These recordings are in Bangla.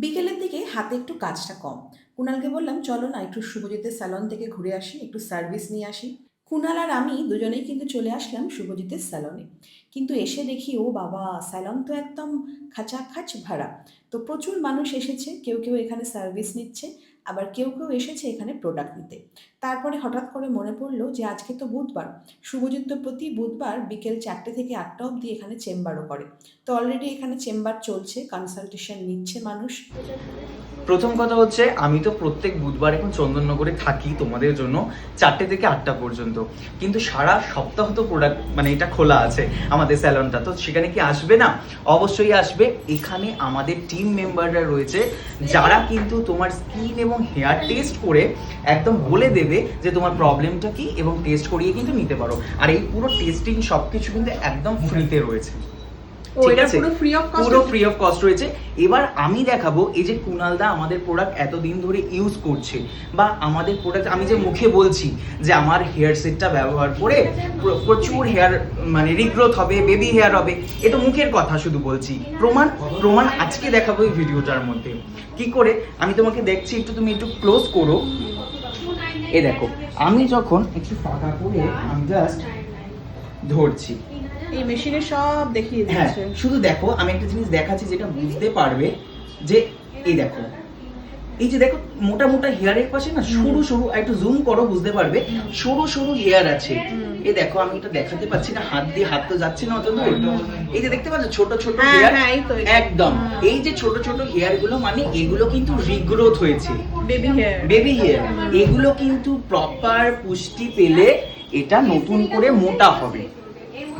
বিকেলের দিকে হাতে একটু কাজটা কম। কুণালকে বললাম, চলো না একটু শুভজিতের স্যালন থেকে ঘুরে আসি, একটু সার্ভিস নিয়ে আসি। কুণাল আর আমি দুজনেই কিন্তু চলে আসলাম শুভজিতের স্যালনে। কিন্তু এসে দেখি, ও বাবা, স্যালন তো একদম খাঁচাখাচ ভাড়া। তো প্রচুর মানুষ এসেছে, কেউ কেউ এখানে সার্ভিস নিচ্ছে, আবার কেউ কেউ এসেছে এখানে প্রোডাক্ট নিতে। তারপরে হঠাৎ করে মনে পড়লো যে আজকে তো বুধবার। শুভজিৎ তো প্রতি বুধবার বিকেল 4টে থেকে 8টা অবধি এখানে চেম্বারও করে। তো অলরেডি এখানে চেম্বার চলছে, কনসালটেশন নিচ্ছে মানুষ। প্রথম কথা হচ্ছে, আমি তো প্রত্যেক বুধবার এখন চন্দননগরে থাকি তোমাদের জন্য 4টে থেকে 8টা পর্যন্ত। কিন্তু সারা সপ্তাহ তো প্রোডাক্ট এটা খোলা আছে আমাদের স্যালনটা, তো সেখানে কি আসবে না? অবশ্যই আসবে। এখানে আমাদের টিম মেম্বাররা রয়েছে, যারা কিন্তু তোমার স্কিন এবং হেয়ার টেস্ট করে একদম বলে দেবে যে তোমার প্রবলেমটা কি, এবং টেস্ট করিয়ে কিন্তু নিতে পারো। আর এই পুরো টেস্টিং সবকিছু কিন্তু একদম ফ্রিতে রয়েছে। ঠিক আছে, পুরো ফ্রি অফ কস্ট রয়েছে। এবার আমি দেখাবো, এই যে কুণালদা আমাদের প্রোডাক্ট এতদিন ধরে ইউজ করছে, বা আমাদের প্রোডাক্ট আমি যে মুখে বলছি যে আমার হেয়ার সেটটা ব্যবহার করে প্রচুর হেয়ার রিগ্রোথ হবে, বেবি হেয়ার হবে, এ তো মুখের কথা শুধু বলছি। প্রমাণ প্রমাণ আজকে দেখাবো এই ভিডিওটার মধ্যে। কি করে আমি তোমাকে দেখছি, তুমি একটু ক্লোজ করো। এ দেখো, আমি যখন একটু ফাঁকা করে আমি জাস্ট ধরছি, এই মেশিনে সব দেখিয়ে দিচ্ছে। শুধু দেখো, আমি একটা জিনিস দেখাচ্ছি যেটা বুঝতে পারবে। যে এই দেখো, এই যে দেখো মোটা মোটা হেয়ারের পাশে না সরু সরু, একটু জুম করো বুঝতে পারবে, সরু সরু হেয়ার আছে। এই দেখো, আমি এটা দেখাতে পাচ্ছি না হাত দিয়ে, হাত তো যাচ্ছে না অত দূর। এই যে দেখতে পাচ্ছ ছোট ছোট হেয়ার, একদম এই যে ছোট ছোট হেয়ার গুলো, এগুলো কিন্তু রিগ্রোথ হয়েছে, বেবি হেয়ার। এগুলো কিন্তু প্রপার পুষ্টি পেলে এটা নতুন করে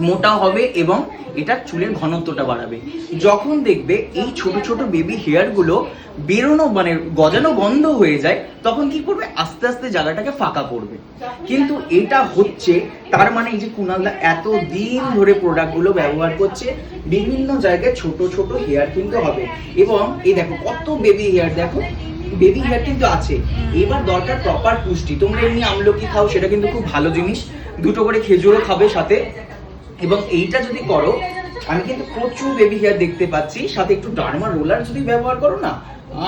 মোটা হবে এবং এটা চুলের ঘনত্বটা বাড়াবে। যখন দেখবে এই ছোট ছোট বেবি হেয়ার গুলো বেরোনো গজানো বন্ধ হয়ে যায়, তখন কি করবে, আস্তে আস্তে জায়গাটাকে ফাঁকা করবে। কিন্তু এটা হচ্ছে তার এই যে কুণালদা এত দিন ধরে প্রোডাক্ট গুলো ব্যবহার করছে, বিভিন্ন জায়গায় ছোট ছোট হেয়ার কিন্তু হবে। এবং এই দেখো কত বেবি হেয়ার, দেখো বেবি হেয়ার কিন্তু আছে। এবার দরকার প্রপার পুষ্টি। তোমরা এমনি আমলকি খাও, সেটা কিন্তু খুব ভালো জিনিস, 2টো করে খেজুরও খাবে সাথে। এবং এইটা যদি করো, আমি কিন্তু প্রচুর বেবি হেয়ার দেখতে পাচ্ছি। সাথে একটু ডার্মা রোলার যদি ব্যবহার করো না,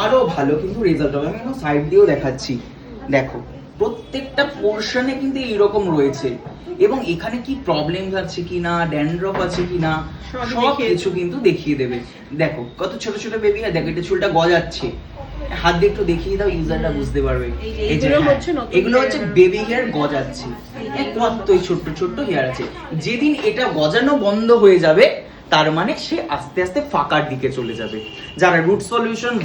আরো ভালো কিন্তু রেজাল্ট হবে। আমি এখন সাইড দিয়েও দেখাচ্ছি, দেখো প্রত্যেকটা পোর্শনে কিন্তু এইরকম রয়েছে। এবং এখানে কি প্রবলেম আছে কিনা, ড্যান্ড্রফ আছে কিনা, সব কিছু কিন্তু দেখিয়ে দেবে। দেখো কত ছোট ছোট বেবি হেয়ার, দেখো এটা চুলটা গজাচ্ছে, হাত দিয়ে একটু দেখিয়ে দাও, ইউজারটা বুঝতে পারবে। এই যে এগুলো হচ্ছে বেবি হেয়ার গজাচ্ছে, কত ছোট্ট ছোট্ট হেয়ার আছে। যেদিন এটা গজানো বন্ধ হয়ে যাবে, তার সে আস্তে আস্তে ফাঁকার দিকে চলে যাবে। যারা রুট সলিউশন